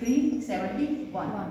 371।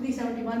371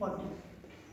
40,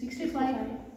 65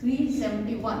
371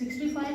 65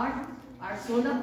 8 8 16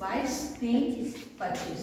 22 3 25।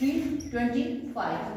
325।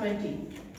20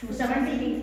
270।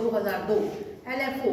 2002 LFO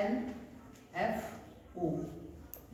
LFO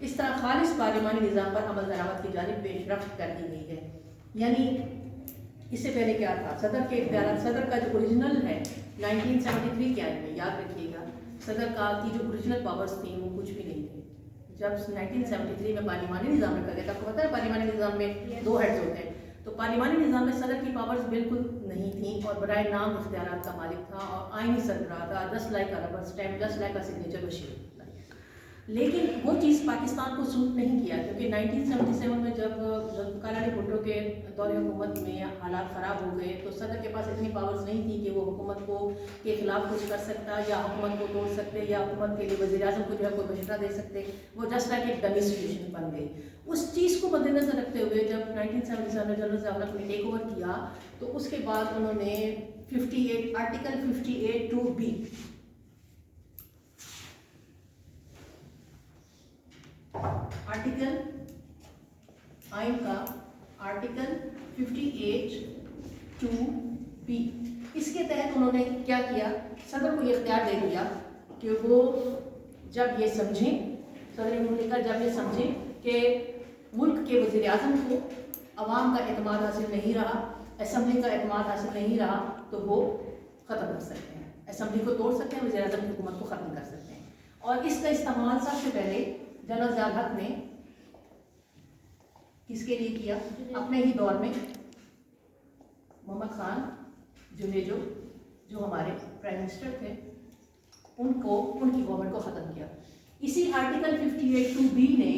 اس طرح خالص پارلیمانی نظام پر عمل درآمد کی جانب پیش رفت کر دی گئی ہے. یعنی اس سے پہلے کیا تھا؟ صدر کے اختیارات، صدر کا جو اوریجنل ہے 1973 کے آئین میں، یاد رکھیے گا صدر کا کی جو اوریجنل پاورز تھیں وہ کچھ بھی نہیں تھے. جب 1973 میں پارلیمانی نظام رکھا گیا تھا، آپ کو پتہ ہے پارلیمانی نظام میں 2 ہیڈز ہوتے ہیں، تو پارلیمانی نظام میں صدر کی پاورز بالکل نہیں تھیں اور برائے نام اختیارات کا مالک تھا اور آئینی سربراہ تھا. 10 لاکھ کا ربر اسٹیمپ، 10 لاکھ کا سگنیچر بشیر. لیکن وہ چیز پاکستان کو سوٹ نہیں کیا، کیونکہ 1977 میں جب ذوالفقار علی بھٹو کے دور حکومت میں حالات خراب ہو گئے تو صدر کے پاس اتنی پاورز نہیں تھی کہ وہ حکومت کو کے خلاف کچھ کر سکتا یا حکومت کو توڑ سکتے یا حکومت کے لیے وزیر اعظم کو جو ہے کوئی مشورہ دے سکتے. وہ جسٹ لائک ایک ڈمی سچویشن بن گئی. اس چیز کو مد نظر رکھتے ہوئے جب 1977 میں جنرل ضیاء الحق نے ٹیک اوور کیا تو اس کے بعد انہوں نے 58 آرٹیکل 58(2)(b آرٹیکل آئین کا آرٹیکل 58(2)(b اس کے تحت انہوں نے کیا کیا؟ صدر کو یہ اختیار دے دیا کہ وہ جب یہ سمجھیں، صدر مملکت جب یہ سمجھیں کہ ملک کے وزیر اعظم کو عوام کا اعتماد حاصل نہیں رہا، اسمبلی کا اعتماد حاصل نہیں رہا، تو وہ ختم کر سکتے ہیں، اسمبلی کو توڑ سکتے ہیں، وزیر اعظم کی حکومت کو ختم کر سکتے ہیں. اور اس کا استعمال سب سے پہلے جنرل ضیاء الحق نے کس کے لیے کیا؟ اپنے ہی دور میں محمد خان جنیجو جو ہمارے پرائم منسٹر تھے ان کی گورنمنٹ کو ختم کیا. اسی آرٹیکل 58(2)(b نے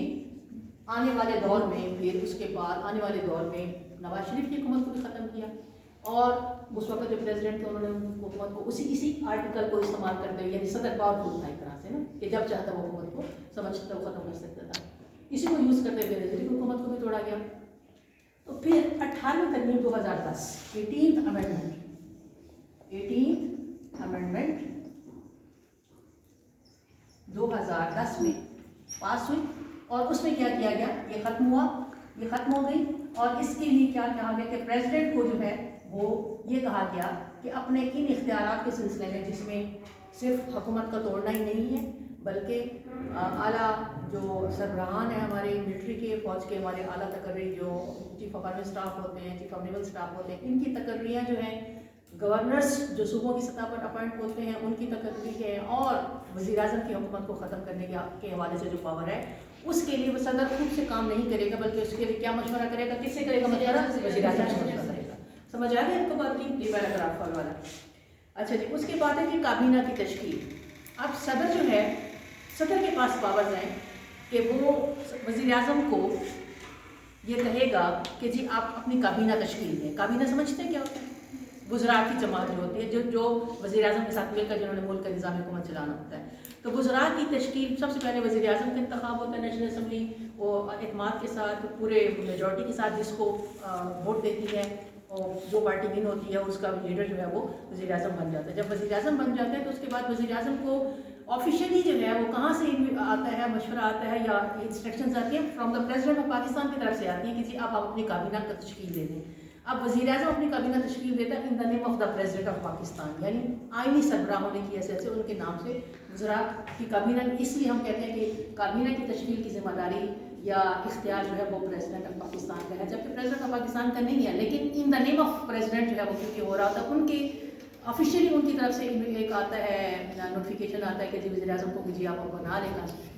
آنے والے دور میں پھر اس کے بعد آنے والے دور میں نواز شریف کی حکومت کو بھی ختم کیا اور اس وقت جو پریزیڈنٹ تھے انہوں نے حکومت کو اسی آرٹیکل کو استعمال کرتے ہوئے، یعنی صدر پاورفل تھا ایک طرح سے نا، کہ جب چاہتا وہ حکومت کو سمجھتا وہ ختم کر سکتا تھا. اسی کو یوز کرتے ہوئے نظری کی حکومت کو بھی توڑا گیا. تو پھر 18ویں ترمیم 2010 18th امینڈمنٹ 2010 میں پاس ہوئی اور اس میں کیا کیا گیا؟ یہ ختم ہو گئی اور اس کے لیے کیا کہا گیا کہ پریزیڈنٹ کو جو ہے وہ یہ کہا گیا کہ اپنے ان اختیارات کے سلسلے میں، جس میں صرف حکومت کا توڑنا ہی نہیں ہے بلکہ اعلیٰ جو سربراہان ہیں ہمارے ملٹری کے، فوج کے ہمارے اعلیٰ تقرری جو چیف آف آرمی اسٹاف ہوتے ہیں، چیف آف نیول اسٹاف ہوتے ہیں، ان کی تقرریاں جو ہیں، گورنرز جو صوبوں کی سطح پر اپوائنٹ ہوتے ہیں ان کی تقرری ہے، اور وزیر اعظم کی حکومت کو ختم کرنے کے حوالے سے جو پاور ہے اس کے لیے وہ صدر خود سے کام نہیں کرے گا بلکہ اس کے لیے کیا مشورہ کرے گا؟ کس سے کرے گا مشورہ؟ وزیر اعظم سے مشورہ کرے گا. سمجھ آ گئی آپ کو بات کی؟ یہ پیراگراف والا. اچھا جی، اس کے بعد ہے کہ کابینہ کی تشکیل. اب صدر جو ہے، صدر کے پاس پاورز ہیں کہ وہ وزیر اعظم کو یہ کہے گا کہ جی آپ اپنی کابینہ تشکیل دیں. کابینہ سمجھتے ہیں کیا ہوتا ہے؟ وزراء کی جماعت جو ہوتی ہے جو وزیر اعظم کے ساتھ مل کر جنہوں نے ملک کا نظام حکومت چلانا ہوتا ہے. تو وزراء کی تشکیل سب سے پہلے وزیر اعظم کا انتخاب ہوتا ہے، نیشنل اسمبلی وہ اعتماد کے ساتھ پورے میجورٹی کے ساتھ جس کو ووٹ دیتی ہے اور جو پارٹی ون ہوتی ہے اس کا لیڈر جو ہے وہ وزیر اعظم بن جاتا ہے. جب وزیر اعظم بن جاتا ہے تو اس کے بعد وزیر اعظم کو آفیشیلی جو ہے وہ کہاں سے آتا ہے مشورہ آتا ہے یا انسٹرکشنز آتی ہیں؟ From the president of Pakistan کی طرف سے آتی ہیں کہ جی آپ اپنی کابینہ کا تشکیل دے دیں. اب وزیر اعظم اپنی کابینہ تشکیل دیتا ہے in the name of the president of Pakistan, یعنی آئینی سربراہ ہونے کی حیثیت سے ان کے نام سے وزراء کی کابینہ. اس لیے ہم کہتے ہیں کہ کابینہ کی تشکیل کی ذمہ داری یا اختیار جو ہے وہ پریزیڈنٹ آف پاکستان کا ہے، جبکہ پریزیڈنٹ آف پاکستان کا نہیں ہے، لیکن ان دا نیم آف پریزیڈنٹ جو ہے وہ کیونکہ ہو رہا ہوتا ہے ان کے آفیشیلی ان کی طرف سے ایک آتا ہے نوٹیفیکیشن آتا ہے کہ جی وزیر اعظم کو کہ جی آپ بنا لیں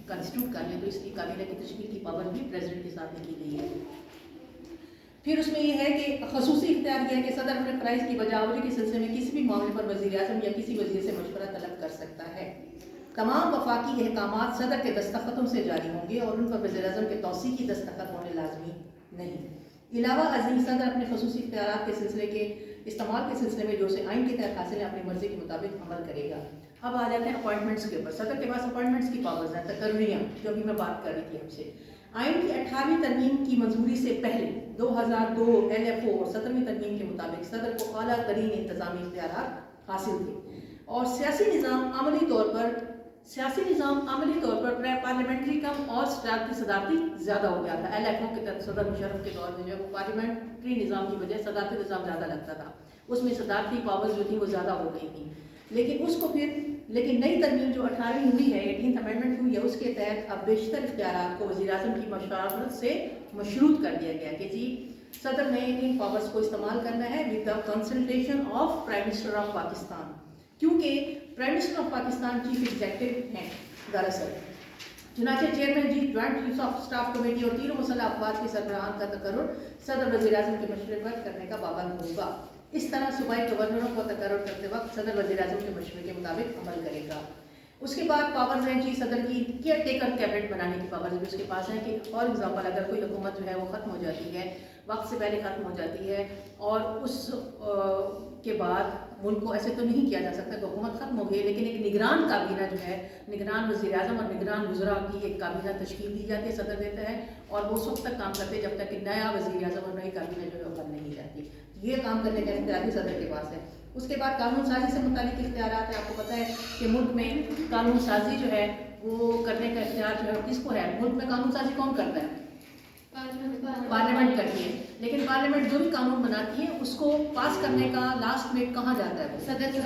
کنسٹیٹیوٹ کر لیں. تو اس لیے کابینہ کی تشکیل کی پابندی پریزیڈنٹ کے ساتھ کی گئی ہے. پھر اس میں یہ ہے کہ خصوصی اختیار یہ ہے کہ صدر اپنے فرائض کی بجاوری کے سلسلے میں کسی بھی معاملے پر وزیر اعظم یا کسی وزیر سے مشورہ طلب کر سکتا ہے. تمام وفاقی احکامات صدر کے دستخطوں سے جاری ہوں گے اور ان پر وزیر اعظم کے توثیق کی دستخط ہونے لازمی نہیں. علاوہ ازیں صدر اپنے خصوصی اختیارات کے سلسلے کے استعمال کے سلسلے میں جو سے آئین کے تحت حاصل ہے اپنی مرضی کے مطابق عمل کرے گا. اب آ جاتے ہیں اپوائنٹمنٹس کے اوپر. صدر کے پاس اپوائنٹمنٹس کی پاورز ہیں، تقرریاں جو ابھی میں بات کر رہی تھی آپ سے. آئین کی 18ویں ترمیم کی منظوری سے پہلے 2002 LFO اور 17ویں ترمیم کے مطابق صدر کو اعلیٰ ترین انتظامی اختیارات حاصل تھے اور سیاسی نظام عملی طور پر پارلیمنٹری کم اور صدارتی زیادہ ہو گیا تھا. LFO کے تحت صدر مشرف کے دور میں جو ہے پارلیمنٹری نظام کی وجہ صدارتی نظام زیادہ لگتا تھا، اس میں صدارتی پاورز جو تھی وہ زیادہ ہو گئی تھیں. لیکن اس کو پھر نئی ترمیم جو 18ویں ہوئی ہے 18th امینڈمنٹ ہوئی ہے اس کے تحت اب بیشتر اختیارات کو وزیر اعظم کی مشاورت سے مشروط کر دیا گیا کہ جی صدر نے ان پاورز کو استعمال کرنا ہے with the consultation of prime minister of Pakistan, کیونکہ prime minister of Pakistan chief executive ہیں دراصل۔ چنانچہ چیئرمین جی joint chief of staff committee اور تینوں مسلح افواج کے سربراہان کا تقرر صدر وزیر اعظم کے مشورے پر کرنے کا پابند ہوگا۔ اس طرح صوبائی گورنروں کو تقرر کرتے وقت صدر وزیر اعظم کے مشورے کے مطابق عمل کرے گا۔ اس کے بعد پاورز ہیں جی صدر کی کیئر ٹیکر کیبنٹ بنانے کی پاورز بھی اس کے پاس ہیں کہ فار ایگزامپل اگر کوئی حکومت جو ہے وہ ختم ہو جاتی ہے، وقت سے پہلے ختم ہو جاتی ہے اور اس کے بعد ملک کو ایسے تو نہیں کیا جا سکتا کہ حکومت ختم ہو گئی لیکن ایک نگران کابینہ جو ہے، نگران وزیر اعظم اور نگران وزراء کی ایک کابینہ تشکیل دی جاتی ہے، صدر دیتا ہے اور وہ اس وقت تک کام کرتے جب تک کہ نیا وزیر اعظم اور نئی کابینہ جو ہے وہ بن نہیں جاتی۔ یہ کام کرنے کا اختیار بھی صدر کے پاس ہے۔ اس کے بعد قانون سازی سے متعلق اختیارات ہیں۔ آپ کو پتہ ہے کہ ملک میں قانون سازی جو ہے وہ کرنے کا اختیار جو ہے کس کو ہے؟ ملک میں قانون سازی کون کرتا ہے؟ پارلیمنٹ کرتی ہے، لیکن پارلیمنٹ جو بھی قانون بناتی ہے اس کو پاس کرنے کا لاسٹ میں کہاں جاتا ہے؟ صدر کے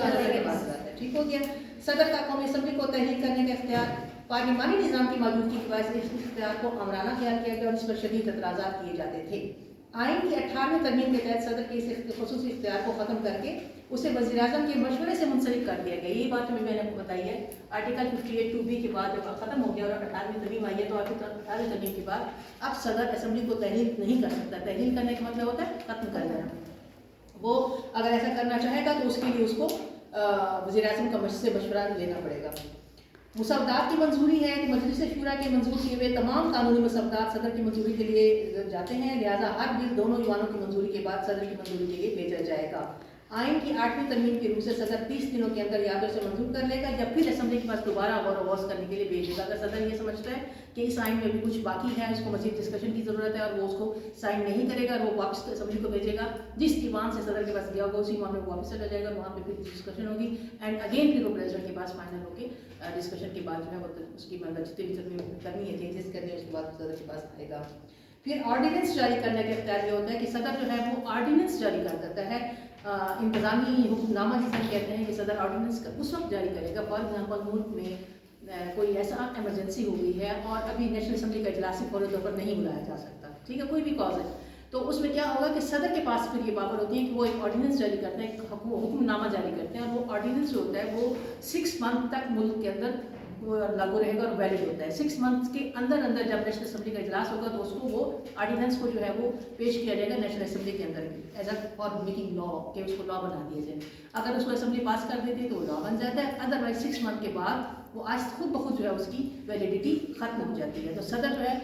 پاس جاتا ہے۔ ٹھیک ہو گیا۔ صدر کا قومی اسمبلی کو تحلیل کرنے کا اختیار، پارلیمانی نظام کی موجودگی کی وجہ سے اس اختیار کو آمرانہ خیال کیا گیا اور اس پر شدید اعتراضات کیے جاتے تھے۔ آئین کی 18ویں ترمیم کے تحت صدر کے اس خصوصی اختیار کو ختم کر کے اسے وزیر اعظم کے مشورے سے منسلک کر دیا گیا۔ یہ بات میں نے آپ کو بتائی ہے، آرٹیکل 58(2)B کے بعد جب ختم ہو گیا اور 18ویں ترمیم آئی ہے تو 18ویں ترمیم کے بعد اب صدر اسمبلی کو تحلیل نہیں کر سکتا۔ تحلیل کرنے کا مطلب ہوتا ہے ختم کر دینا۔ وہ اگر ایسا کرنا چاہے گا تو اس کے لیے اس کو وزیر اعظم کا سے مشورہ لینا پڑے گا۔ مسودات کی منظوری ہے کہ مجلس شورا کے منظور کیے ہوئے تمام قانونی مسودات صدر کی منظوری کے لیے جاتے ہیں، لہٰذا ہر بل دونوں ایوانوں کی منظوری کے بعد صدر کی منظوری کے لیے بھیجا جائے گا۔ آئین کی 8ویں ترمیم کے روح سے صدر 30 دنوں کے اندر یا تو اسے منظور کر لے گا یا پھر اسمبلی کے پاس دوبارہ غور و خوض کرنے کے لیے بھیجے گا۔ اگر صدر یہ سمجھتا ہے کہ اس آئین میں بھی کچھ باقی ہے، اس کو مزید ڈسکشن کی ضرورت ہے اور وہ اس کو سائن نہیں کرے گا، وہ واپس اسمبلی کو بھیجے گا، جس ایوان سے صدر کے پاس گیا ہوگا اسی ایوان میں واپس چلا جائے گا، وہاں پہ پھر ڈسکشن ہوگی اینڈ اگین پھر وہ پریزیڈنٹ کے پاس فائنل ہو کے ڈسکشن کے بعد جو ہے وہ اس کی جتنی بھی کرنی ہے چینجز کرنی ہے اس کے بعد صدر کے پاس آئے گا۔ پھر آرڈیننس جاری کرنے کا اختیار یہ ہوتا ہے کہ صدر جو ہے وہ آرڈیننس جاری کر دیتا ہے۔ انتظامی حکم نامہ جسے ہم کہتے ہیں کہ صدر آرڈیننس کا اس وقت جاری کرے گا فار ایگزامپل ملک میں کوئی ایسا ایمرجنسی ہو گئی ہے اور ابھی نیشنل اسمبلی کا اجلاس فوری طور پر نہیں بلایا جا سکتا، ٹھیک ہے، کوئی بھی کاز ہے، تو اس میں کیا ہوگا کہ صدر کے پاس پھر یہ پاور ہوتی ہے کہ وہ ایک آرڈیننس جاری کرتے ہیں، ایک حکم نامہ جاری کرتے ہیں اور وہ آرڈیننس جو ہوتا ہے وہ 6 منتھ تک ملک کے اندر وہ لاگو رہے گا اور ویلڈ ہوتا ہے۔ 6 منتھ کے اندر جب نیشنل اسمبلی کا اجلاس ہوگا تو اس کو وہ آرڈیننس کو جو ہے وہ پیش کیا جائے گا نیشنل اسمبلی کے اندر ایز اے فار میکنگ لا، کہ اس کو لا بنا دیا جائے۔ اگر اس کو اسمبلی پاس کر دیتی ہے تو وہ لا بن جاتا ہے، ادروائز 6 منتھ کے بعد وہ آج خود بخود جو ہے اس کی ویلیڈیٹی ختم ہو جاتی ہے۔ تو صدر جو ہے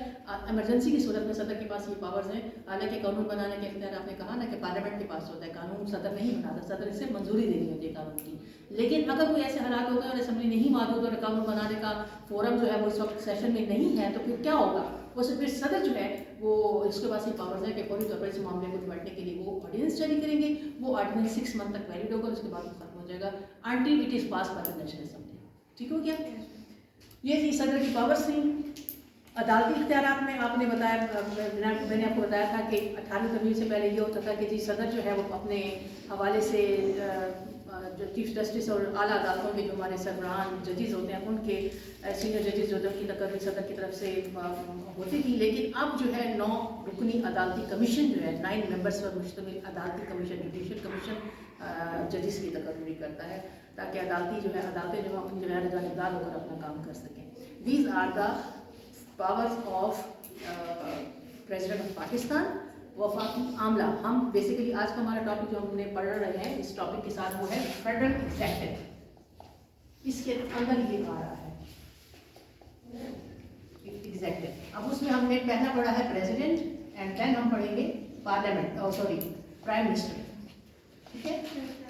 ایمرجنسی کی صورت میں صدر کے پاس یہ پاورز ہیں، حالانکہ قانون بنانے کے اختیار آپ نے کہا نا کہ پارلیمنٹ کے پاس ہوتا ہے، قانون صدر نہیں بناتا، صدر اس سے منظوری دینی ہوتی ہے قانون کی۔ لیکن اگر کوئی ایسے حالات ہو گئے اور اسمبلی نہیں موجود اور قانون بنانے کا فورم جو ہے وہ اس وقت سیشن میں نہیں ہے تو پھر کیا ہوگا؟ وہ پھر صدر جو ہے وہ اس کے پاس یہ پاورز ہے کہ فوری طور پر اس معاملے کو نمٹنے کے لیے وہ آرڈیننس جاری کریں گے۔ وہ آرڈیننس 6 منتھ تک ویلڈ ہوگا اور اس کے بعد وہ ختم ہو جائے گا until it is pass by the national assembly. ٹھیک ہو گیا؟ یہ تھی صدر کی پاورز تھیں۔ عدالتی اختیارات میں آپ نے بتایا، میں نے آپ کو بتایا تھا کہ 18ویں ترمیم سے پہلے یہ ہوتا تھا کہ جی صدر جو ہے وہ اپنے حوالے سے جو چیف جسٹس اور اعلیٰ عدالتوں کے جو ہمارے سربراہان ججز ہوتے ہیں ان کے سینئر ججز جو کی تقرری صدر کی طرف سے ہوتی تھی، لیکن اب جو ہے 9 رکنی عدالتی کمیشن جو ہے 9 ممبرس پر مشتمل عدالتی کمیشن، جوڈیشل کمیشن ججز کی تقرری کرتا ہے تاکہ عدالتیں جو ہے اپنی غیر جانبدار ہو کر اپنا کام کر سکیں۔ These are the powers of president of Pakistan. وفاقی عملہ، ہم بیسیکلی آج کا ہمارا ٹاپک جو ہم نے پڑھ رہے ہیں اس ٹاپک کے ساتھ وہ ہے فیڈرل ایگزیکٹو۔ اس کے اندر یہ آ رہا ہے ایگزیکٹو۔ اب اس میں ہم نے پہلا پڑھا ہے پریزیڈنٹ اینڈ دین ہم پڑھیں گے پارلیمنٹ پرائم منسٹر، ٹھیک ہے۔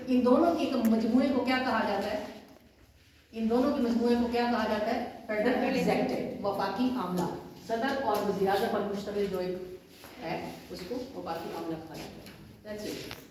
ان دونوں کے مجموعے کو کیا کہا جاتا ہے؟ ان دونوں کے مجموعے کو کیا کہا جاتا ہے؟ فیڈرل ایگزیکٹو، وفاقی عملہ۔ صدر اور وزیر اعظم پر مشتمل جو ایک ہے اس کو وفاقی عملہ کہا جاتا ہے۔ That's it.